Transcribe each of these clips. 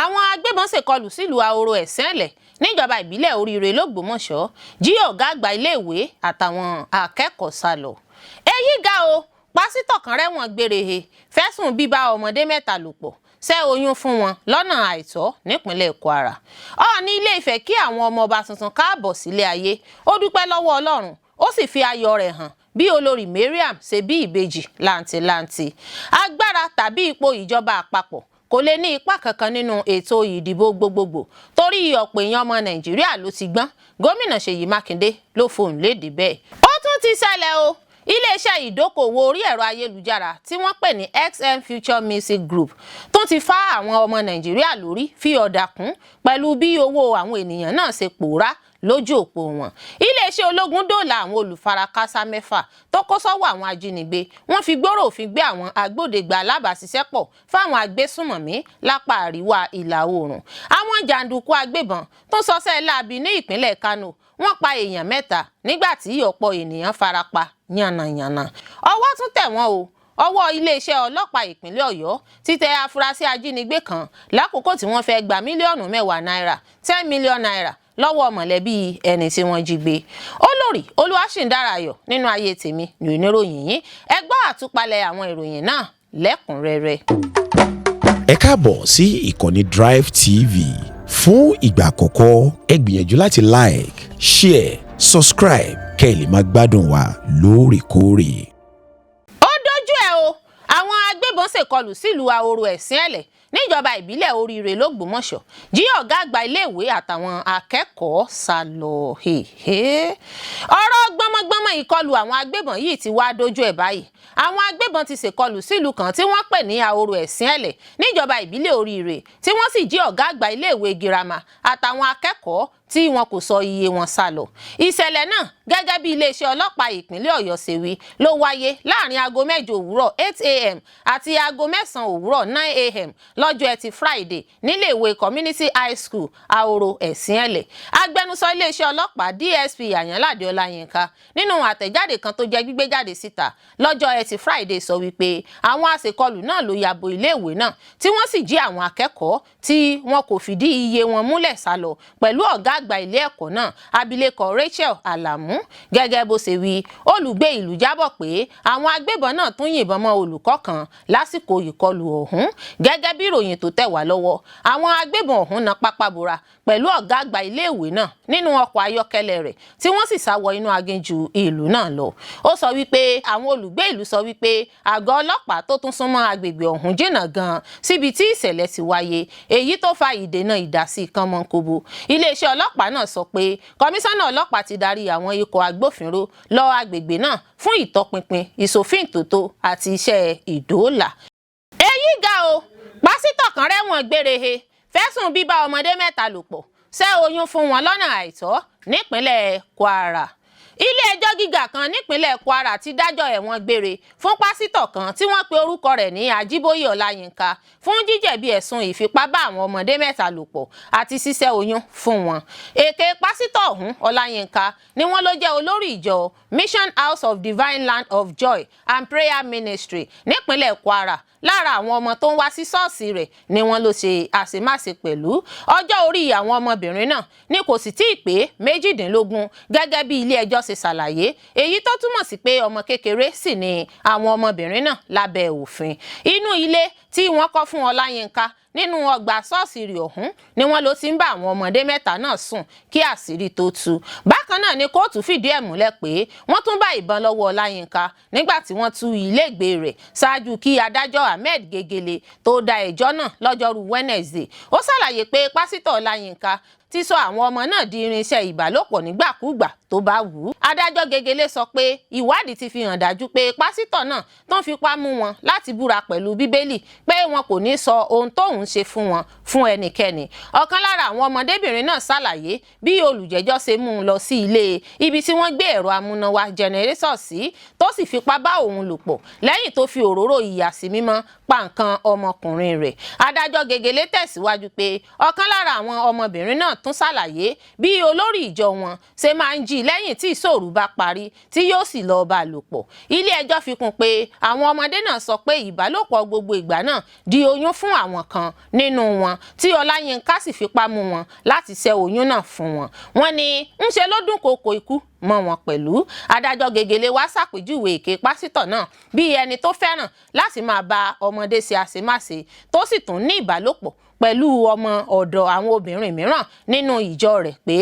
Àwọn Agbébọn Sekolu sílùú Ahoro-Esinele nijọba ibilẹ Oriire l'Ogbomoso jí Ọ̀gá Agba Ileewe àtàwọn Akekoo Salo. Èyí ga o, Pasito kan rewon gbere fesun bíbá ọmọdé mẹ́ta lò pọ̀ ṣe oyún fún wọn lona aito nipinlẹ Kwara. Ọọni ile-ifẹ kí àwọn ọmọ ọba tuntun káàbọ̀ sílé ayé. Ó dúpẹ́ lọ́wọ́ Ọlọ́run, ó sì fi ayọ̀ rẹ̀ hàn bí Olori Mariam ṣe bí ìbejì làǹtìlanti. Agbára tàbí ipò ìjọba àpapọ̀ kò lè ní ipa kankan nínú ètò ìdìbò gbogbogbò torí ọ̀pọ̀ èèyàn ọmọ Nàìjíríà ló ti gbọ́n. Gómìnà Seyi Makinde ló fohùn lédè bẹ́ẹ̀. Ó tún ti ṣẹlẹ̀ o. Ilé-iṣẹ́ ìdókòwò orí ẹ̀rọ ayélujára tí wọ́n pè ní XM Future Music Group tó ti fá àwọn ọmọ Nàìjíríà lórí fi ọ̀dà kún pẹ̀lú bí owó àwọn ènìyàn náà ṣe pòórá lójú òpó wọn. Ilé-iṣẹ́ ológun dóòlà àwọn olùfarakásá 6 tó kó sọ́wọ́ àwọn ajínigbé. Wọ́n fi gbòòrò òfin gbé àwọn agbódegbà alábàáṣiṣẹ́pọ̀ fáwọn agbésùnmọ̀mí lápá àríwá ìlà oòrùn. Àwọn jàǹdùkú agbébọn tó ṣọṣẹ́ láabi ní ìpínlẹ̀ Kano wọ́n pa èèyàn 3 nígbà tí ọ̀pọ̀ ènìyàn farapa yànnàyànnà. Ọwọ́ tún tẹ̀ wọ́n o. Ọwọ́ iléeṣẹ́ ọlọ́pàá ìpínlẹ̀ Ọ̀yọ́ ti tẹ afurasí ajínigbé kan lákòókò tí wọ́n fẹ́ gba mílíọ̀nù 10 náírà 10 million naira lọ́wọ́ mọ̀lẹ́bí ẹni tí wọ́n jí gbé. Olórí Olúwaṣìndárayọ̀ nínú ayé tèmi ní oníròyìn yín. Ẹ gbọ́ àtúpalẹ̀ àwọn ìròyìn náà lẹ́kùnrẹ́rẹ́. Ẹ káàbọ̀ sí ìkànnì Drive TV. Fún ìgbà àkọ́kọ́, ẹ gbìyànjú láti like, share, subscribe kẹ́ ẹ lè máa gbádùn wa lóòrèkóòrè. Ó dojú ẹ o, àwọn Agbébọn Sekolu sílùú Ahoro-Esinele níjọba ìbílẹ̀ Oriire l'Ogbomoso jí Ọ̀gá Agba Ileewe àtàwọn Akekoo Salo. Ọ̀rọ̀ gbọmọgbọmọ ìkọlù àwọn agbébọn yìí ti wá dojú ẹ̀ báyìí. Àwọn agbébọn ti ṣekọlù sílùú kan tí wọ́n pè ní Ahoro-Esinele níjọba ìbílẹ̀ Oriire tí wọ́n sì jí Ọ̀gá Agba Ileewe girama àtàwọn akẹ́kọ̀ọ́ tí wọn kò sọ iye wọn sálọ. Ìṣẹ̀lẹ̀ náà gẹ́gẹ́ bí iléeṣẹ́ ọlọ́pàá ìpínlẹ̀ Ọ̀yọ́ ṣe wí ló wáyé láàrin aago 8 òwúrọ̀ 8 AM àti aago 9 òwúrọ̀ 9 AM lọ́jọ́ Ẹtì Friday níléèwé Community High School Ahoro-Esinele. Agbẹnusọ iléeṣẹ́ ọlọ́pàá DSP Ayanlade Ọláyínká nínú àtẹ̀jáde kan tó jẹ́ gbígbé jáde síta lọ́jọ́ Ẹtì Friday sọ wípé àwọn aṣekọlù náà ló yabo iléèwé náà tí wọ́n sì jí àwọn akẹ́kọ̀ọ́ tí wọn kò fìdí iye wọn múlẹ̀ sálọ pẹ̀lú Ọ̀gá Àgbà ilé ẹ̀kọ́ náà abilékọ Rachel Alamu. Gẹ́gẹ́ bó ṣe wí, olùgbé ìlú jábọ̀ pé àwọn agbébọn náà tún yìnbọn mọ́ olùkọ́ kan lásìkò ìkọlù ọ̀hún. Gẹ́gẹ́ bí ìròyìn tó tẹ̀ wá lọ́wọ́, àwọn agbébọn ọ̀hún na pápá bora pẹ̀lú Ọ̀gá Àgbà iléèwé náà nínú ọkọ̀ ayọ́kẹ́lẹ́ rẹ̀ tí wọ́n sì sá wọ inú aginjù ìlú náà lọ. Ó sọ wípé àwọn olùgbé ìlú sọ wípé àgọ́ ọlọ́pàá tó tún súnmọ́ agbègbè ọ̀hún jìnnà gan síbi tí ìṣẹ̀lẹ̀ ti wáyé, èyí tó fa ìdènà ìdásí kánmọ́nkóbó. Iléeṣẹ́ ọlọ́pàá náà sọ pé kọmíṣánná ọlọ́pàá ti darí àwọn ikọ̀ agbófinró lọ agbègbè náà fún ìtọpinpin ìṣòfíntòtó àti iṣẹ́ ìdóòlà. Èyí ga o, Pasito kan rewon gbere fesun bíbá ọmọdé 3 lò pọ̀ ṣe oyún fún wọn lọ́nà àìtọ́ nípínlẹ̀ Kwara. Ilé-ẹjọ́ gíga kan nípínlẹ̀ Kwara ti dájọ́ ẹ̀wọ̀n gbére fún Pasito kan tí wọ́n pe orúkọ rẹ̀ ní Ajíbóyè Ọláyínká fún jíjẹ̀bi ẹ̀sùn ìfipá bá àwọn ọmọdé 3 lò pọ̀ àti ṣíṣẹ́ oyún fún wọn. Èké Pasito ọ̀hún Ọláyínká ni wọ́n ló jẹ́ olórí ìjọ Mission House of Divine Land of Joy and Prayer Ministry nípínlẹ̀ Kwara. Lára àwọn ọmọ tó ń wá sí ṣọ́ọ̀ṣì rẹ̀ ni wọ́n ló ṣe àṣemáṣe pẹ̀lú. Ọjọ́ orí àwọn ọmọbìnrin náà ni kò sì tíì pé 18 gẹ́gẹ́ bí ilé ẹjọ́ ṣe ṣàlàyé, èyí tó túmọ̀ sí pé ọmọ kékeré sì ni àwọn ọmọbìnrin náà lábẹ́ òfin. Inú ilé tí wọ́n kọ́ fún Ọláyínká nínú ọgbà ṣọ́ọ̀ṣì rẹ̀ ọ̀hún ni wọ́n ló ti ń bá àwọn ọmọdé 3 náà sùn kí àṣírí tó tú. Bákan náà ni kóòtù fìdí ẹ̀ múlẹ̀ pé wọ́n tún bá ìbọn lọ́wọ́ Ọláyínká nígbà tí wọ́n tú ilégbèé rẹ̀ ṣáájú kí adájọ́ Ahmed Gegele tó dá ẹjọ́ náà lọ́jọ́rú Wednesday. Ó ṣàlàyé pé Pasito Ọláyínká ti sọ àwọn ọmọ náà di irinṣẹ́ ìbálòpọ̀ nígbàkúgbà tó bá wù ú. Adájọ́ Gegele sọ pé ìwádìí ti fi hàn dájú pé Pasito náà tó ń fipá mú wọn láti búra pẹ̀lú Bíbélì pé wọn kò ní sọ ohun tóun ṣe fún wọn fún ẹnikẹ́ni. Ọ̀kan lára àwọn ọmọdébìnrin náà ṣàlàyé bí olùjẹ́jọ́ ṣe mú un lọ sí ilé ibi tí wọ́n gbé ẹ̀rọ amúnáwá jẹnẹrétọ̀ sí tó sì fipá bá òun lò pọ̀ lẹ́yìn tó fi òróró ìyàsímímọ́ pa nǹkan ọmọkùnrin rẹ̀. Adájọ́ Gegele tẹ̀síwájú pé ọ̀kan lára àwọn ọmọbìnrin náà tún ṣàlàyé bí olórí ìjọ wọn ṣe máa ń jí lẹ́yìn tí ìṣòro bá parí tí yóò sì lọ bá lò pọ̀. Ilé-ẹjọ́ fi kún pé àwọn ọmọdé náà sọ pé ìbálòpọ̀ gbogbo ìgbà náà di oyún fún àwọn kan nínú wọn tí Ọláyínká sì fipá mú wọn láti ṣẹ́ oyún náà fún wọn. Wọ́n ní ńṣe ló dúnkòokò ikú mọ́ wọn pẹ̀lú. Adájọ́ Gegele wá ṣàpèjúwe èké pásítọ̀ náà bí ẹni tó fẹ́ràn láti máa bá ọmọdé ṣe àṣemáṣe tó sì tún ní ìbálòpọ̀ pẹ̀lú ọmọ ọ̀dọ̀ àwọn obìnrin mìíràn nínú ìjọ rẹ̀ pé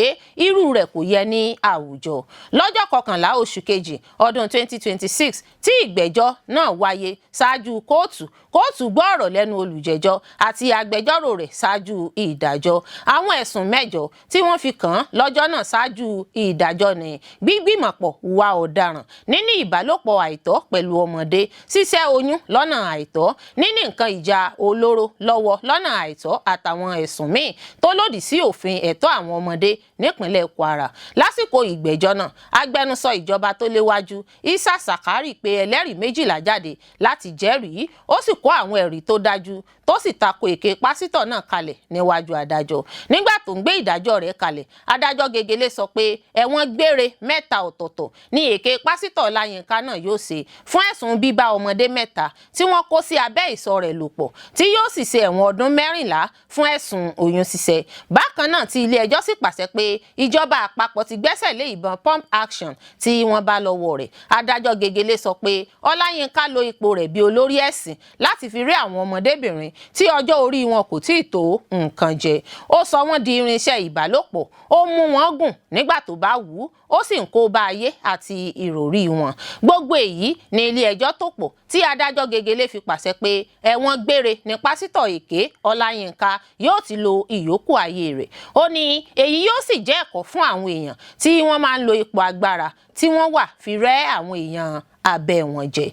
irú rẹ̀ kò yẹ ní àwùjọ. Lọ́jọ́ 11 oṣù kejì ọdún 2026 tí ìgbẹ́jọ́ náà wáyé ṣáájú kóòtù gbọ́ ọ̀rọ̀ lẹ́nu olùjẹ́jọ́ àti agbẹjọ́rò rẹ̀ ṣáájú ìdájọ́. Àwọn ẹ̀sùn 8 tí wọ́n fi kàn án lọ́jọ́ náà ṣáájú ìdájọ́ ni gbígbìmọ̀pọ̀ hùwà ọ̀daràn, níní ìbálòpọ̀ àìtọ́ pẹ̀lú ọmọdé, ṣíṣẹ́ oyún lọ́nà àìtọ́, níní nǹkan ìjà olóró lọ́wọ́ lọ́nà àìtọ́ àtàwọn ẹ̀sùn míì tó lòdì sí òfin ẹ̀tọ́ àwọn ọmọdé nípínlẹ̀ Kwara. Lásìkò ìgbẹ́jọ́ náà, agbẹnusọ ìjọba tó léwájú Isa Sakari pé ẹlẹ́rìí 12 jáde láti jẹ́rìí, ó sì kó àwọn ẹ̀rí tó dájú tó sì tako èké pásítọ̀ náà kalẹ̀ níwájú adájọ́. Nígbà tó ń gbé ìdájọ́ rẹ̀ kalẹ̀, adájọ́ Gegele sọ pé ẹ̀wọ̀n gbére 3 ọ̀tọ̀ọ̀tọ̀ ní èké pásítọ̀ Ọláyínká náà yóò ṣe fún ẹ̀sùn bíbá ọmọdé 3 tí wọ́n kó sí abẹ́ ìṣọ́ rẹ̀ lò pọ̀, tí yóò sì ṣe ẹ̀wọ̀n ọdún 14 fún ẹ̀sùn oyún ṣíṣẹ́. Bákan náà tí ilé-ẹjọ́ sì pàṣẹ pé ìjọba àpapọ̀ ti gbẹ́sẹ̀ lé ìbọn pump action tí wọ́n bá lọ́wọ́ rẹ̀. Adájọ́ Gegele sọ pé Ọláyínká lo ipò rẹ̀ bí olórí ẹ̀sìn láti fi rí àwọn ọmọdébìnrin tí ọjọ́ orí wọn kò tíì tó nǹkan jẹ. Ó sọ wọ́n di irinṣẹ́ ìbálòpọ̀, ó mú wọn gùn nígbà tó bá wù ú, ó sì ń kó bá ayé àti ìròrí wọn. Gbogbo èyí ní ilé-ẹjọ́ tó pọ̀ tí adájọ́ Gegele fi pàṣẹ pé ẹ̀wọ̀n gbére ní pásítọ̀ èké Ọláyínká yóò ti lo ìyókù ayé rẹ̀. Ó ní èyí yóò sì jẹ́ ẹ̀kọ́ fún àwọn èèyàn tí wọ́n máa ń lo ipò agbára tí wọ́n wà fi rẹ́ àwọn èèyàn abẹ́ wọn jẹ.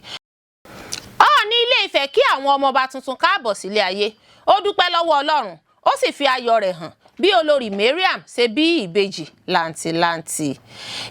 Ọọ̀ni Ilé-Ifẹ̀ kí àwọn ọmọọba tuntun káàbọ̀ sílé ayé. Ó dúpẹ́ lọ́wọ́ Ọlọ́run, ó sì fi ayọ̀ rẹ̀ hàn bí Olori Mariam ṣe bí ìbejì làǹtìlanti.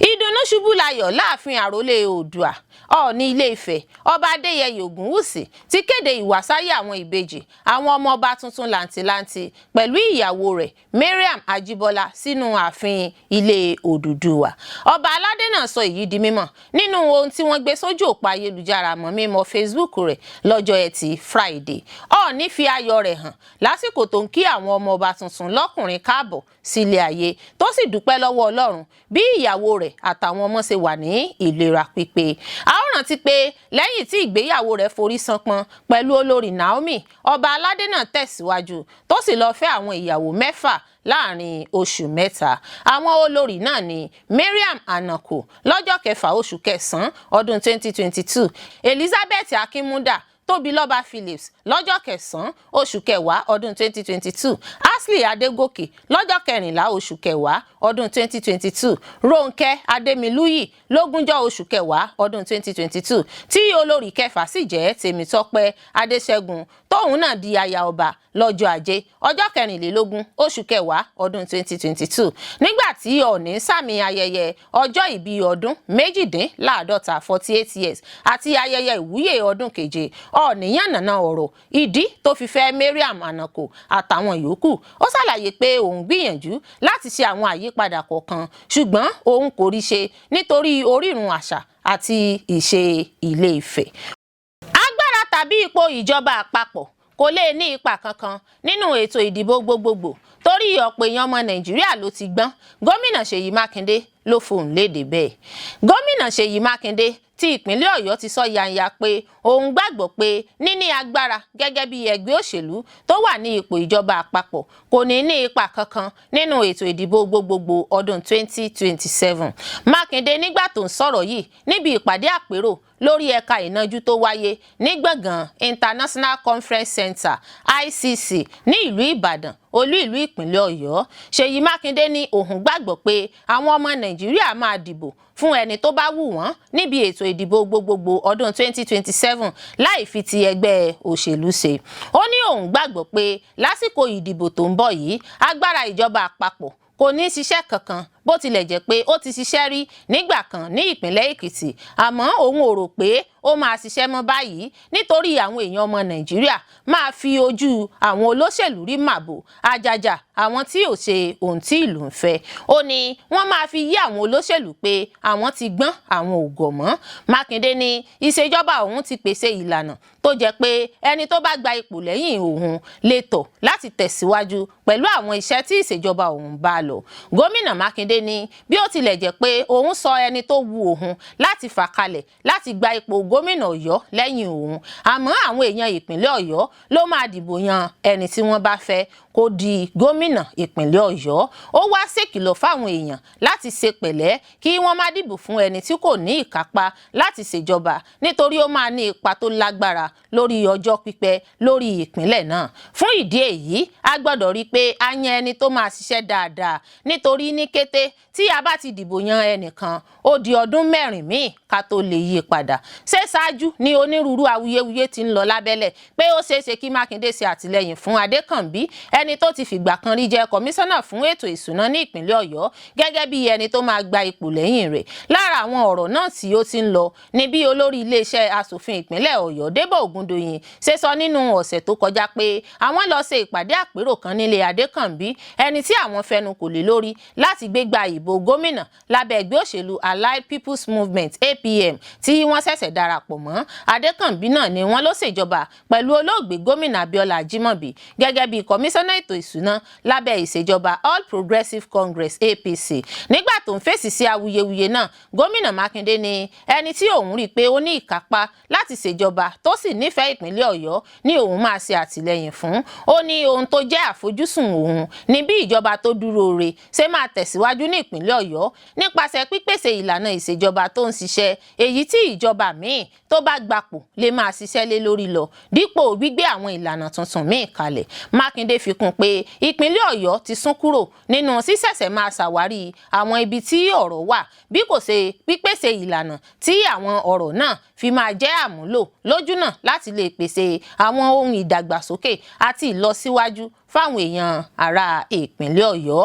Ìdùnnú ṣubú layọ̀ láàfin àrólé Oòduà. Ọọ̀ni Ilé-Ifẹ̀ Ọba Adéyẹyè Ògúnwùsì ti kéde ìwàsáyé àwọn ìbejì àwọn ọmọọba tuntun làǹtìlanti pẹ̀lú ìyàwó rẹ̀ Mariam Ajíbọ́lá sínú ààfin ilé Odùduwà. Ọba aládé náà sọ èyí di mímọ̀ nínú ohun tí wọ́n gbé sójú òpó ayélujára mọ̀mímọ̀ Facebook rẹ̀ lọ́jọ́ Ẹtì Friday. Ọọ̀ni fi ayọ̀ rẹ̀ hàn lásìkò tó ń kí àwọn ọmọọba tuntun lọ́kùnrin káàbọ̀ sílé ayé, tó sì dúpẹ́ lọ́wọ́ Ọlọ́run bí ìyàwó rẹ̀ àtàwọn ọmọ ṣe wà ní ìlera pípé. A ó rántí pé lẹ́yìn tí ìgbéyàwó rẹ̀ forí ṣánpọ́n pẹ̀lú olórí Naomi, ọba aládé náà tẹ̀síwájú tó sì lọ fẹ́ àwọn ìyàwó 6 láàrin oṣù 3. Àwọn olórí náà ni Mariam Anako lọ́jọ́ 6 oṣù kẹsàn-án ọdún 2022, Elizabeth Akínmúdà Tóbilọ́ba Phillips lọ́jọ́ 9 oṣù kẹwàá ọdún 2022, Ashley Adégòkè lọ́jọ́ 14 oṣù kẹwàá ọdún 2022, Rónkẹ́ Adémilúyì lógúnjọ́ oṣù kẹwàá ọdún 2022, tí olórí kẹfà sì jẹ́ Tèmítọ́pẹ́ Adéṣẹ́gun tóun náà di aya ọba lọ́jọ́ Ajé ọjọ́ 24 oṣù kẹwàá ọdún 2022. Nígbà tí Ọọ̀ni sàmì ayẹyẹ ọjọ́ ìbí ọdún 52 48 years àti ayẹyẹ ìwúyè ọdún keje, Ọọ̀ni yànnàná ọ̀rọ̀ ìdí tó fi fẹ́ Mariam Anako àtàwọn yòókù. Ó ṣàlàyé pé òun gbìyànjú láti ṣe àwọn àyípadà kọ̀ọ̀kan ṣùgbọ́n òun kò rí ṣe nítorí orírun àṣà àti ìṣe Ilé-Ifẹ̀. Agbára tàbí ipò ìjọba àpapọ̀ kò lè ní ipa kankan nínú ètò ìdìbò gbogbogbò torí ọ̀pọ̀ èèyàn ọmọ Nàìjíríà ló ti gbọ́n. Gómìnà Seyi Makinde ló fohùn lédè bẹ́ẹ̀. Gómìnà Seyi Makinde tí ìpínlẹ̀ Ọ̀yọ́ ti sọ yanya pé òun gbàgbọ́ pé níní agbára gẹ́gẹ́ bí ẹgbẹ́ òṣèlú tó wà ní ipò ìjọba àpapọ̀ kò ní ipa kankan nínú ètò ìdìbò gbogbogbò ọdún 2027. Makinde nígbà tó ń sọ̀rọ̀ yìí níbi ìpàdé àpérò lórí ẹ̀ka ìnajú tó wáyé ní gbọ̀ngàn International Conference Center ICC ní ìlú Ìbàdàn, olú ìlú ìpínlẹ̀ Ọ̀yọ́. Seyi Makinde ní òun gbàgbọ́ pé àwọn ọmọ Nàìjíríà máa dìbò fún ẹni tó bá wù wọ́n níbi ètò ìdìbò gbogbogbò ọdún 2027 láì fi ti ẹgbẹ́ òṣèlú ṣe. Ó ní òun gbàgbọ́ pé lásìkò ìdìbò tó ń bọ̀ yìí agbára ìjọba àpapọ̀ kò ní ṣiṣẹ́ kankan bó tilẹ̀ jẹ́ pé ó ti ṣiṣẹ́ rí nígbà kan ní ìpínlẹ̀ Èkìtì, àmọ́ òun ò rò pé ó máa ṣiṣẹ́ mọ́ báyìí nítorí àwọn èèyàn ọmọ Nàìjíríà máa fi ojú àwọn olóṣèlú rí màbo àjàjà àwọn tí ò ṣe ohun tí ìlú ń fẹ́. Ó ní wọ́n máa fi yí àwọn olóṣèlú pé àwọn ti gbọ́n àwọn ò gọ̀ mọ́. Mákindé ní ìṣèjọba òun ti pèsè ìlànà tó jẹ́ pé ẹni tó bá gba ipò lẹ́yìn òun lè tọ̀ láti tẹ̀síwájú pẹ̀lú àwọn iṣẹ́ tí ìṣèjọba òun bá lọ. Gómìnà Mákindé ní bí ó tilẹ̀ jẹ́ pé òun sọ ẹni tó wu òun láti fà kalẹ̀ láti gba ipò gómìnà Ọ̀yọ́ lẹ́yìn òun, àmọ́ àwọn èèyàn ìpínlẹ̀ Ọ̀yọ́ ló máa dìbò yan ẹni tí wọ́n bá fẹ́ kó di gómìnà ìpínlẹ̀ Ọ̀yọ́. Ó wá ṣèkìlọ̀ fáwọn èèyàn láti ṣe pẹ̀lẹ́ kí wọ́n má dìbò fún ẹni tí kò ní ìkápá láti ṣèjọba nítorí ó máa ní ipa tó lágbára lórí ọjọ́ pípẹ́ lórí ìpínlẹ̀ náà. Fún ìdí èyí, a gbọ́dọ̀ rí pé a yan ẹni tó máa ṣiṣẹ́ dáadáa nítorí ní kété tí a bá ti dìbò yan ẹnìkan ó di ọdún mẹ́rin míì ká tó lè yí padà. Ṣé ṣáájú ni onírúurú awuyewuye ti ń lọ lábẹ́lẹ̀ pé ó ṣeéṣe kí Mákindé ṣe àtìlẹ́yìn fún Adékànbí, ẹni tó ti fìgbà kan rí jẹ́ kọmíṣánná fún ètò ìṣúná ní ìpínlẹ̀ Ọ̀yọ́, gẹ́gẹ́ bí ẹni tó máa gba ipò lẹ́yìn rẹ̀. Lára àwọn ọ̀rọ̀ náà tí ó ti ń lọ ní bí olórí iléeṣẹ́ asòfin ìpínlẹ̀ Ọ̀yọ́ Débọ̀ Ògúndòyìn ṣe sọ nínú ọ̀sẹ̀ tó kọjá pé àwọn lọ ṣe ìpàdé àpérò kan nílé Adékànbí, ẹni tí àwọn fẹnu kò lé lórí láti gbégbá ìbò gómìnà lábẹ́ ẹgbẹ́ òṣèlú Allied People's Movement APM tí wọ́n ṣẹ̀ṣẹ̀ darapọ̀ mọ́. Adékànbí náà ni wọ́n ló ṣèjọba pẹ̀lú olóògbé gómìnà Abíọ́lá Ajímọ̀bí gẹ́gẹ́ bí kọmíṣánná ètò ìṣúná lábẹ́ ìṣèjọba All Progressives Congress APC. Nígbà tó ń fèsì sí awuyewuye náà, gómìnà Mákindé ní ẹni tí òun rí pé ó ní ìkápá láti ṣèjọba tó sì nífẹ̀ẹ́ ìpínlẹ̀ Ọ̀yọ́ ni òun máa ṣe àtìlẹ́yìn fún. Ó ní ohun tó jẹ́ àfojúsùn òun ní bí ìjọba tó dúró re ṣe máa tẹ̀síwájú ní ìpínlẹ̀ Ọ̀yọ́ nípasẹ̀ pípèsè ìlànà ìṣèjọba tó ń ṣiṣẹ́, èyí tí ìjọba míì tó bá gbapò lè máa ṣiṣẹ́ lé lórí lọ dípò gbígbé àwọn ìlànà tuntun míì kalẹ̀. Mákindé fi kún pé ìpínlẹ̀ Ọ̀yọ́ ti sún kúrò nínú ṣíṣẹ̀ṣẹ̀ máa ṣàwárí àwọn ibi tí ọ̀rọ̀ wà bí kò ṣe pípèsè ìlànà tí àwọn ọ̀rọ̀ náà fi máa jẹ́ àmúlò lójúnà láti lè pèsè àwọn ohun ìdàgbàsókè àti ìlọsíwájú fáwọn èèyàn ará ìpínlẹ̀ Ọ̀yọ́.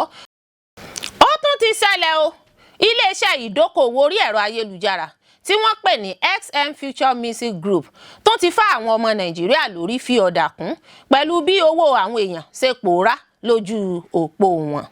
Ó tún ti ṣẹlẹ̀ o, iléeṣẹ́ ìdókòwò orí ẹ̀rọ ayélujára tí wọ́n pè ní XM Future Music Group tó ti fá àwọn ọmọ Nàìjíríà lórí fi ọ̀dà kún pẹ̀lú bí owó àwọn èèyàn ṣe pòórá lójú òpó wọn.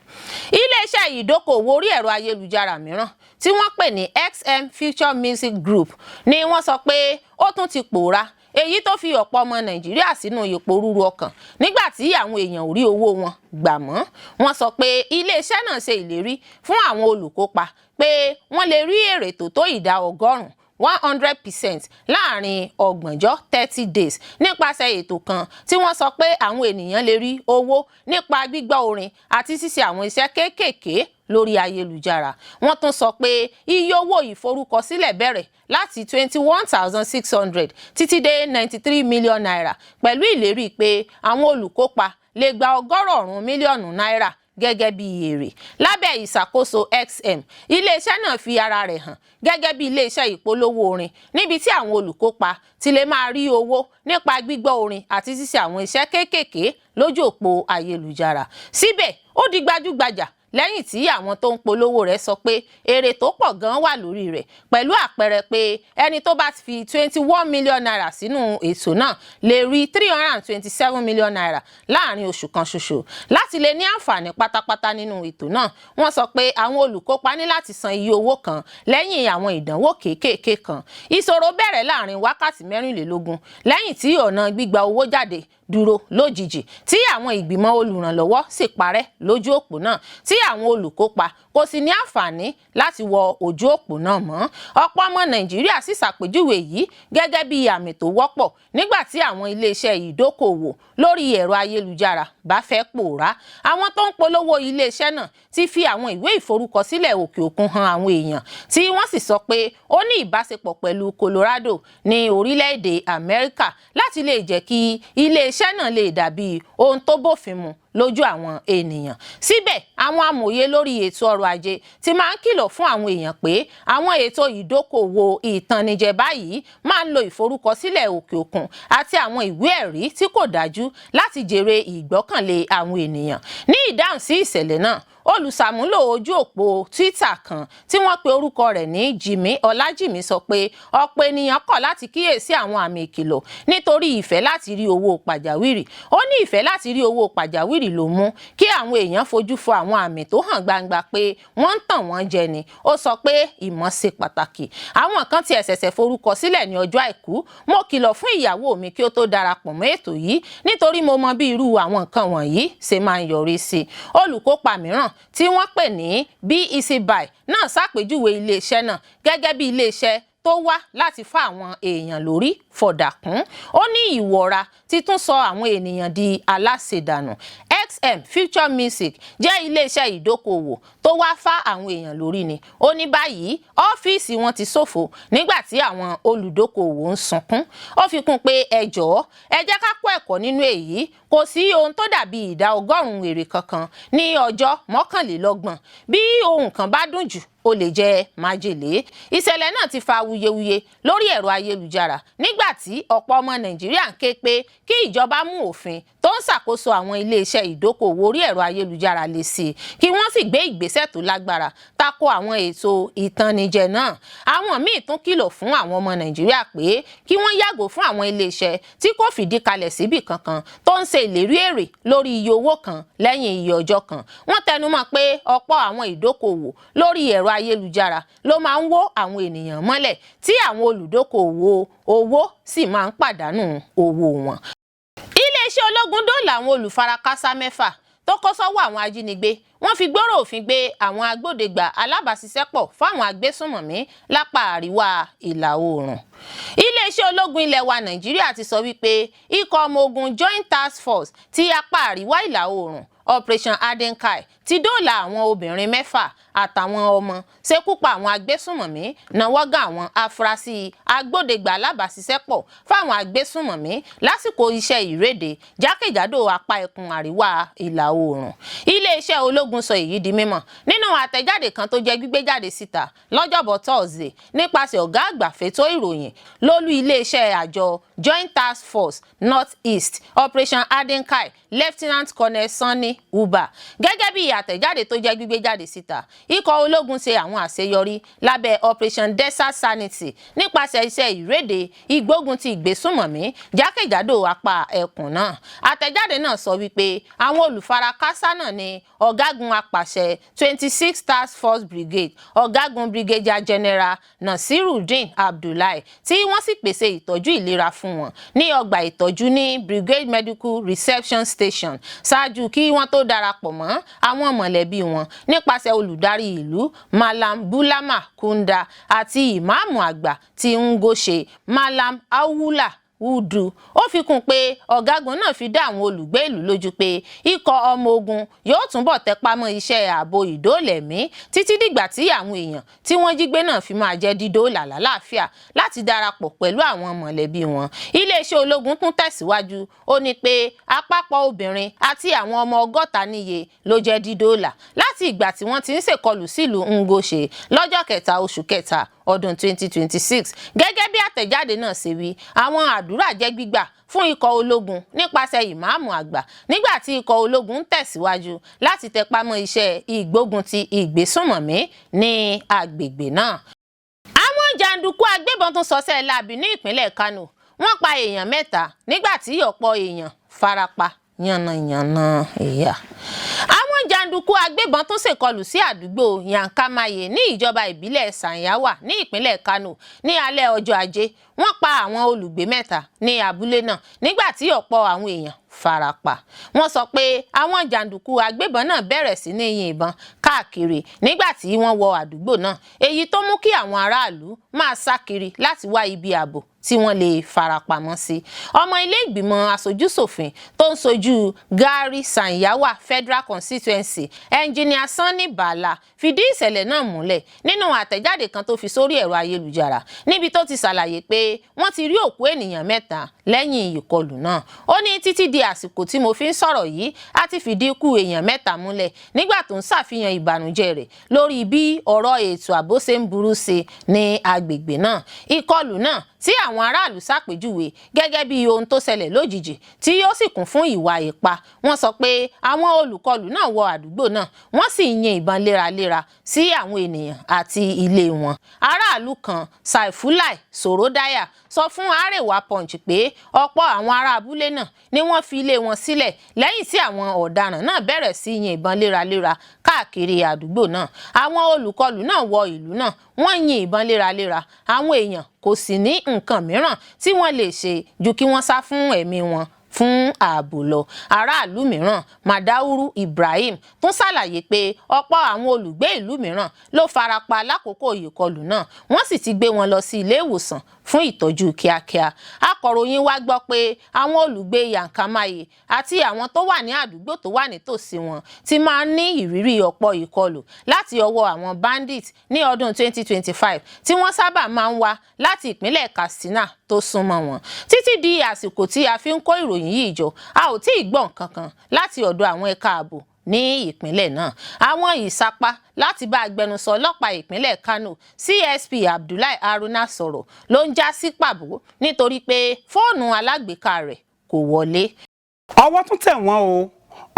Iléeṣẹ́ ìdókòwò orí ẹ̀rọ ayélujára mìíràn tí wọ́n pè ní XM Future Music Group ni wọ́n sọ pé ó tún ti pòórá, èyí tó fi ọ̀pọ̀ ọmọ Nàìjíríà sínú ipò rúru ọkàn nígbà tí àwọn èèyàn ò rí owó wọn gbà mọ́. Wọ́n sọ pé iléeṣẹ́ náà ṣe ìlérí fún àwọn olùkópa pé wọ́n lè rí èrè tó tó ìdá 100% láàrin ọgbọ̀njọ́ 30 days nípasẹ̀ ètò kan tí wọ́n sọ pé àwọn ènìyàn lè rí owó nípa gbígbọ́ orin àti ṣíṣe àwọn iṣẹ́ kéékèèké lórí ayélujára. Wọ́n tún sọ pé iye owó ìforúkọsílẹ̀ bẹ̀rẹ̀ láti 21,600 títí dé 93 million naira pẹ̀lú ìlérí pé àwọn olùkópa lè gba ọgọ́rùn-ún mílíọ̀nù náírà gẹ́gẹ́ bí èrè. Lábẹ́ ìṣàkóso XM, iléeṣẹ́ náà fi ara rẹ̀ hàn gẹ́gẹ́ bí iléeṣẹ́ ìpolówó orin níbi tí àwọn olùkópa ti lè máa rí owó nípa gbígbọ́ orin àti ṣíṣe àwọn iṣẹ́ kéékèèké lójú òpó ayélujára. Síbẹ̀, ó di gbajúgbajà lẹ́yìn tí àwọn tó ń polówó rẹ̀ sọ pé èrè tó pọ̀ gan wà lórí rẹ̀, pẹ̀lú àpẹẹrẹ pé ẹni tó bá fi 21 million naira sínú ètò náà lè rí 327 million naira láàrin oṣù kan ṣoṣo. Láti lè ní àǹfààní pátápátá nínú ètò náà, wọ́n sọ pé àwọn olùkópa ní láti san iye owó kan lẹ́yìn àwọn ìdánwò kéékèèké kan. Ìṣòro bẹ̀rẹ̀ láàrin wákàtí 24 lẹ́yìn tí ọ̀nà gbígba owó jáde dúró lójijì tí àwọn ìgbìmọ̀ olùrànlọ́wọ́ sì parẹ́ lójú òpó náà tí àwọn olùkópa kò sì ní àǹfààní láti wọ ojú òpó náà mọ́. Ọ̀pọ̀ ọmọ Nàìjíríà sì ṣàpèjúwe yìí gẹ́gẹ́ bí àmì tó wọ́pọ̀ nígbà tí àwọn iléeṣẹ́ ìdókòwò lórí ẹ̀rọ ayélujára bá fẹ́ pòórá. Àwọn tó ń polówó iléeṣẹ́ náà ti fi àwọn ìwé ìforúkọsílẹ̀ òkè òkun hàn àwọn èèyàn tí wọ́n sì sọ pé ó ní ìbáṣepọ̀ pẹ̀lú Colorado ní orílẹ̀-èdè Amẹ́ríkà láti lè jẹ́ kí iléeṣẹ́ náà lè dàbí ohun tó bófin mu lójú àwọn ènìyàn. Síbẹ̀ àwọn amòye lórí ètò ọrọ̀ ajé ti máa ń kìlọ̀ fún àwọn èèyàn pé àwọn ètò ìdókòwò ìtànnìjẹ báyìí máa ń lo ìforúkọsílẹ̀ òkè òkun àti àwọn ìwé ẹ̀rí tí kò dájú láti jèrè ìgbọ́kànlé àwọn ènìyàn. Ní ìdáhùn sí ìṣẹ̀lẹ̀ náà, olùṣàmúlò ojú òpó Twitter kan tí wọ́n pe orúkọ rẹ̀ ní Jimmy Ọlájìmí sọ pé ọ̀pọ̀ ènìyàn kọ̀ láti kíyèsí àwọn àmì ìkìlọ̀ nítorí ìfẹ́ láti rí owó pàjáwìrì. Ó ní ìfẹ́ láti rí owó pàjáwìrì ló mú kí àwọn èèyàn fojú fo àwọn àmì tó hàn gbangba pé wọ́n ń tàn wọ́n jẹ ni. Ó sọ pé ìmọ̀ ṣe pàtàkì. Àwọn kan tí ẹ̀ṣẹ̀ṣẹ̀ forúkọ sílẹ̀ ní ọjọ́ Àìkú. Mo kìlọ̀ fún ìyàwó mi kí ó tó darapọ̀ mọ́ ètò yìí nítorí mo mọ bí irú àwọn nǹkan wọ̀nyí ṣe máa ń yọrí sí. Olùkópa mìíràn tí wọ́n pè ní BEC Buy náà ṣàpèjúwe iléeṣẹ́ náà gẹ́gẹ́ bí iléeṣẹ́ tó wá láti fá àwọn èèyàn lórí fọ̀dàkùn. Ó ní ìwọra títún sọ àwọn ènìyàn di aláṣẹdànù. XM Future Music jẹ́ iléeṣẹ́ ìdókòwò tó wá fá àwọn èèyàn lórí ni. Ó ní báyìí ọ́fíìsì wọn ti ṣòfò nígbà tí àwọn olùdókòwò ń sunkún. Ó fi kún pé ẹ jọ̀ọ́ ẹ jẹ́ ká kọ́ ẹ̀kọ́ nínú èyí. Kò sí ohun tó dàbí ìdá 100 èrè kankan ní ọjọ́ 31. Bí ohun kan bá dùn jù ó lè jẹ́ májèlé. Ìṣẹ̀lẹ̀ náà ti fa awuyewuye lórí ẹ̀rọ ayélujára nígbà tí ọ̀pọ̀ ọmọ Nàìjíríà ń ké pé kí ìjọba mú òfin tó ń ṣàkóso àwọn iléeṣẹ́ ìdókòwò orí ẹ̀rọ ayélujára lé sí i, kí wọ́n sì gbé ìgbésẹ̀ tó lágbára tako àwọn ètò ìtànnìjẹ náà. Àwọn míì tún kìlọ̀ fún àwọn ọmọ Nàìjíríà pé kí wọ́n yàgò fún àwọn iléeṣẹ́ tí kò fìdí kalẹ̀ síbì kankan tó ń ṣe ìlérí èrè lórí iye owó kan lẹ́yìn iye ọjọ́ kan. Wọ́n tẹnumọ́ pé ọ̀pọ̀ àwọn ìdókòwò lórí ẹ̀rọ ayélujára ló máa ń wó àwọn ènìyàn mọ́lẹ̀ tí àwọn olùdókòwò owó sì máa ń pàdánù owó wọn. Iléeṣẹ́ ológun dóòlà àwọn olùfarakásá 6 tó kó sọ́wọ́ àwọn ajínigbé. Wọ́n fi gbòòrò òfin gbé àwọn agbódegbà alábàáṣiṣẹ́pọ̀ fáwọn agbésùnmọ̀mí lápá àríwá ìlà oòrùn. Iléeṣẹ́ ológun ilẹ̀ wa Nàìjíríà ti sọ wípé ikọ̀ ọmọ ogun Joint Task Force ti apá àríwá ìlà oòrùn Operation Adenkai ti dóòlà àwọn obìnrin 6 àtàwọn ọmọ ṣekú pa àwọn agbésùnmọ̀mí náwó gan àwọn afurasí agbódegbà alábàáṣiṣẹ́pọ̀ fáwọn agbésùnmọ̀mí lásìkò iṣẹ́ ìréde jákèjádò apá ẹkùn àríwá ìlà oòrùn. Iléeṣẹ́ ológun sọ èyí di mímọ̀ nínú àtẹ̀jáde kan tó jẹ́ gbígbé jáde síta lọ́jọ́bọ̀ Thursday nípasẹ̀ ọ̀gá àgbà fétò ìròyìn lólú iléeṣẹ́ àjọ Joint Task Force North East Operation Adenkai Lieutenant Colonel Sanni Uba. Gẹ́gẹ́ bí àtẹ̀jáde tó jẹ́ gbígbé jáde síta, ikọ̀ ológun ṣe àwọn àṣeyọrí lábẹ́ Operation Desert Sanity nípasẹ̀ iṣẹ́ ìréde ìgbógun ti ìgbésùnmọ̀mí jákèjádò apá ẹkùn náà. Àtẹ̀jáde náà sọ wípé àwọn olùfarakásá náà ni ọ̀gágun apàṣẹ 26 Task Force Brigade ọ̀gágun Brigadier General Nasirudeen Abdullahi tí wọ́n sì pèsè ìtọ́jú ìlera fún wọn ní ọgbà ìtọ́jú ní Brigade Medical Reception Station ṣáájú kí wọ́n tó darapọ̀ mọ́ àwọn mọ̀lẹ́bí wọn nípasẹ̀ olùdarí ìlú Malam Bulama Kunda àti ìmáàmù àgbà tí ń gòṣe Malam Awula Udu. Ó fi kún pé ọ̀gágun náà fi dá àwọn olùgbé ìlú lójú pé ikọ̀ ọmọ ogun yóò túnbọ̀ tẹpá mọ́ iṣẹ́ ààbò ìdóòlẹ̀mí títí dìgbà tí àwọn èèyàn tí wọ́n jí gbé náà fi máa jẹ́ dídóòlà lálàáfíà láti darapọ̀ pẹ̀lú àwọn mọ̀lẹ́bí wọn. Iléeṣẹ́ ológun tún tẹ̀síwájú, ó ní pé àpapọ̀ obìnrin àti àwọn ọmọ 60 níye ló jẹ́ dídóòlà láti ìgbà tí wọ́n ti ń ṣèkọlù sílùú Ngoshe lọ́jọ́ 3 oṣù kẹta ọdún 2026. Gẹ́gẹ́ bí àtẹ̀jáde náà ṣe wí, àwọn àdúrà jẹ́ gbígbà fún ikọ̀ ológun nípasẹ̀ ìmáàmù àgbà nígbà tí ikọ̀ ológun ń tẹ̀síwájú láti tẹpá mọ́ iṣẹ́ ìgbógun ti ìgbésùnmọ̀mí ní agbègbè náà. Àwọn jàǹdùkú agbébọn tún ṣọṣẹ́ láabi ní ìpínlẹ̀ Kano. Wọ́n pa èèyàn 3 nígbà tí ọ̀pọ̀ èèyàn farapa yànnàyànnà ẹ̀yà. Àwọn jàǹdùkú agbébọn tún ṣèkọlù sí àdúgbò Yankamaye ní ìjọba ìbílẹ̀ Sanyawa ní ìpínlẹ̀ Kano ní alẹ́ ọjọ́ Ajé. Wọ́n pa àwọn olùgbé 3 ní abúlé náà nígbà tí ọ̀pọ̀ àwọn èèyàn farapa. Wọ́n sọ pé àwọn jàǹdùkú agbébọn náà bẹ̀rẹ̀ sí ní yin ìbọn káàkiri nígbà tí wọ́n wọ àdúgbò náà, èyí tó mú kí àwọn aráàlú máa sá kiri láti wá ibi ààbò tí wọ́n lè farapamọ́ sí. Ọmọ ilé ìgbìmọ̀ aṣojú-ṣòfin tó ń sojú Gari Sanyawa Federal Constituency Engineer Sanni Bala fìdí ìṣẹ̀lẹ̀ náà múlẹ̀ nínú àtẹ̀jáde kan tó fi sórí ẹ̀rọ ayélujára níbi tó ti ṣàlàyé pé pé wọ́n ti rí òkú ènìyàn 3 lẹ́yìn ìkọlù náà. Ó ní títí di àsìkò tí mo fi ń sọ̀rọ̀ yìí a ti fìdí ikú èèyàn 3 múlẹ̀ nígbà tó ń ṣàfihàn ìbànújẹ́ rẹ̀ lórí bí ọ̀rọ̀ ètò ààbò ṣe ń burú sí ní agbègbè náà. Ìkọlù náà tí àwọn aráàlú ṣàpèjúwe gẹ́gẹ́ bí ohun tó ṣẹlẹ̀ lójijì tí ó sì kún fún ìwà ipá. Wọ́n sọ pé àwọn olùkọlù náà wọ àdúgbò náà wọ́n sì yin ìbọn léraléra sí àwọn ènìyàn àti ilé wọn. Aráàlú kan Saifulai Sorodaya sọ fún Arewa Punch pé ọ̀pọ̀ àwọn ará abúlé náà ni wọ́n fi ilé wọn sílẹ̀ lẹ́yìn tí àwọn ọ̀daràn náà bẹ̀rẹ̀ sí yin ìbọn léraléra káàkiri àdúgbò náà. Àwọn olùkọlù náà wọ ìlú náà wọ́n yin ìbọn léraléra. Àwọn èèyàn kò sì ní nǹkan mìíràn tí wọ́n lè ṣe ju kí wọ́n sá fún ẹ̀mí wọn fún ààbò lọ. Aráàlú mìíràn Madauru Ibrahim tún ṣàlàyé pé ọ̀pọ̀ àwọn olùgbé ìlú mìíràn ló farapa lákòókò ìkọlù náà wọ́n sì ti gbé wọn lọ sí ilé ìwòsàn fún ìtọ́jú kíákíá. Akọ̀ròyìn wa gbọ́ pé àwọn olùgbé Yankamaye àti àwọn tó wà ní àdúgbò tó wà nítòsí wọn ti máa ń ní ìrírí ọ̀pọ̀ ìkọlù láti ọwọ́ àwọn bandits ní ọdún 2025 tí wọ́n sábà máa ń wá láti ìpínlẹ̀ Katsina tó súnmọ́ wọn. Títí di àsìkò tí a fi ń kó ìròyìn yìí jọ a ò tí ì gbọ́ nǹkan kan láti ọ̀dọ̀ àwọn ẹ̀ka ààbò ní ìpínlẹ̀ náà. Àwọn ìsapá láti bá agbẹnusọ ọlọ́pàá ìpínlẹ̀ Kano CSP Abdullahi Haruna sọ̀rọ̀ ló ń já sí pàbó nítorí pé fóònù alágbèéká rẹ̀ kò wọlé. Ọwọ́ tún tẹ̀ wọ́n o.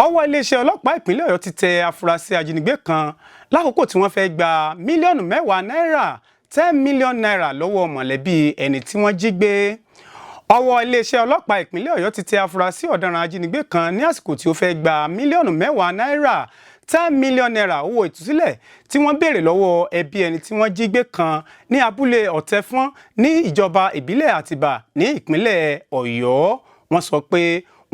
Ọwọ́ iléeṣẹ́ ọlọ́pàá ìpínlẹ̀ Ọ̀yọ́ ti tẹ afurasí ajínigbé kan lákòókò tí wọ́n fẹ́ gba mílíọ̀nù 10 náírà 10 million naira lọ́wọ́ mọ̀lẹ́bí ẹni tí wọ́n jí gbé. Ọwọ́ iléeṣẹ́ ọlọ́pàá ìpínlẹ̀ Ọ̀yọ́ ti tẹ afurasí ọ̀daràn ajínigbé kan ní àsìkò tí ó fẹ́ gba mílíọ̀nù 10 náírà 10 million naira owó ìtúsílẹ̀ tí wọ́n béèrè lọ́wọ́ ẹbí ẹni tí wọ́n jí gbé kan ní abúlé Ọ̀tẹ́fọ́n ní ìjọba ìbílẹ̀ Àtìbà ní ìpínlẹ̀ Ọ̀yọ́. Wọ́n sọ pé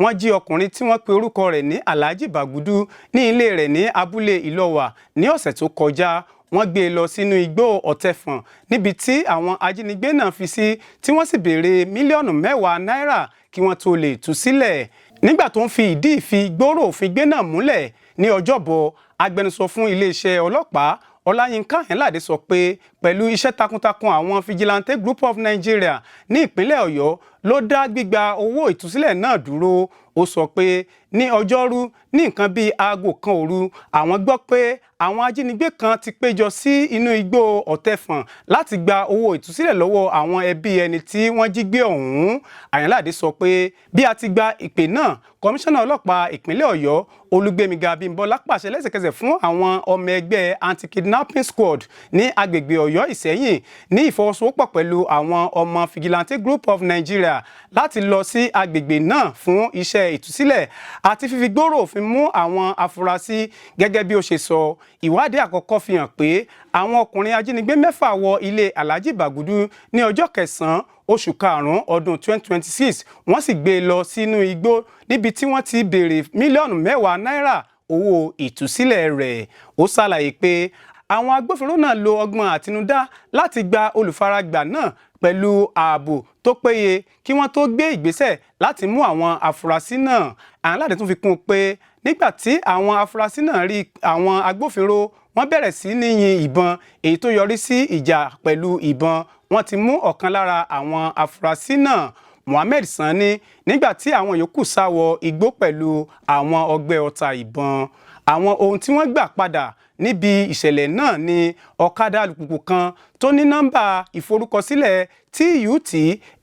wọ́n jí ọkùnrin tí wọ́n pe orúkọ rẹ̀ ní Alhaji Bagudu ní ilé rẹ̀ ní abúlé Ìlọ́wà ní ọ̀sẹ̀ tó kọjá. Wọ́n gbé e lọ sínú igbó Ọ̀tẹ́fọ̀n níbi tí àwọn ajínigbé náà fi sí tí wọ́n sì béèrè mílíọ̀nù 10 náírà kí wọ́n tó lè tú sílẹ̀. Nígbà tó ń fi ìdí ìfigbóró òfin gbé náà múlẹ̀ ní Ọjọ́bọ̀, agbẹnusọ fún iléeṣẹ́ ọlọ́pàá Ọláyínká Ayánládé sọ pé pẹ̀lú iṣẹ́ takuntakun àwọn Vigilante Group of Nigeria ní ìpínlẹ̀ Ọ̀yọ́ ló dá gbígba owó ìtúsílẹ̀ náà dúró. Ó sọ pé ní Ọjọ́rú ní nǹkan bíi aago kan òru àwọn gbọ́ pé àwọn ajínigbé kan ti péjọ sí inú igbó Ọ̀tẹ́fọ̀n láti gba owó ìtúsílẹ̀ lọ́wọ́ àwọn ẹbí ẹni tí wọ́n jí gbé ọ̀hún. Ayánládé sọ pé bí a ti gba ìpè náà, kọmíṣánná ọlọ́pàá ìpínlẹ̀ Ọ̀yọ́ Olúgbémiga Abímbọ́lá pàṣẹ lẹ́sẹ̀kẹsẹ̀ fún àwọn ọmọ ẹgbẹ́ anti-kidnapping squad ní agbègbè Ọ̀yọ́ Ìsẹ́yìn ní ìfọwọ́sowọ́pọ̀ pẹ̀lú àwọn ọmọ Vigilante Group of Nigeria láti lọ sí agbègbè náà fún iṣẹ́ ìtúsílẹ̀ àti fífigbóró òfin mú àwọn afurasí. Gẹ́gẹ́ bí ó ṣe sọ, ìwádìí àkọ́kọ́ fi hàn pé àwọn ọkùnrin ajínigbé 6 wọ ilé Alhaji Bagudu ní ọjọ́ 9 oṣù karùn-ún ọdún 2026 wọ́n sì gbé e lọ sínú igbó níbi tí wọ́n ti béèrè mílíọ̀nù 10 náírà owó ìtúsílẹ̀ rẹ̀. Ó ṣàlàyé pé àwọn agbófinró náà lo ọgbọ́n àtinúdá láti gba olùfaragbà náà pẹ̀lú ààbò tó péye kí wọ́n tó gbé ìgbésẹ̀ láti mú àwọn afurasí náà. Ayánládé tún fi kún un pé nígbà tí àwọn afurasí náà rí àwọn agbófinró, wọ́n bẹ̀rẹ̀ sí ní yin ìbọn èyí tó yọrí sí ìjà pẹ̀lú ìbọn. Wọ́n ti mú ọ̀kan lára àwọn afurasí náà, Mohammed Sani, nígbà tí àwọn yòókù sá wọ igbó pẹ̀lú àwọn ọgbẹ́ ọta ìbọn. Àwọn ohun tí wọ́n gbà padà níbi ìṣẹ̀lẹ̀ náà ni ọ̀kadà alùpùpù kan tó ní nọ́mbà ìforúkọsílẹ̀ TUT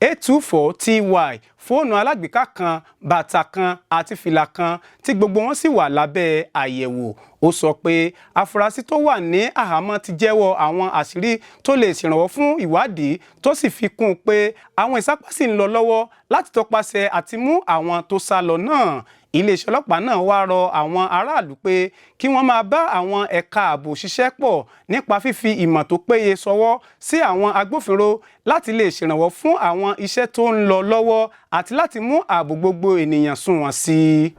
824TY, fóònù alágbèéká kan, bàtà kan àti fìlà kan tí gbogbo wọn sì wà lábẹ́ àyẹ̀wò. Ó sọ pé afurasí tó wà ní àhámọ́ ti jẹ́wọ́ àwọn àṣírí tó lè ṣèrànwọ́ fún ìwádìí, tó sì fi kún un pé àwọn ìsápá sì ń lọ lọ́wọ́ láti tọpasẹ̀ àti mú àwọn tó sá lọ náà. Iléeṣẹ́ ọlọ́pàá náà wá rọ àwọn aráàlú pé kí wọ́n máa bá àwọn ẹ̀ka ààbò ṣiṣẹ́ pọ̀ nípa fífi ìmọ̀ tó péye ṣọwọ́ sí àwọn agbófinró láti lè ṣèrànwọ́ fún àwọn iṣẹ́ tó ń lọ lọ́wọ́ àti láti mú ààbò gbogbo ènìyàn sunwọ̀n sí i.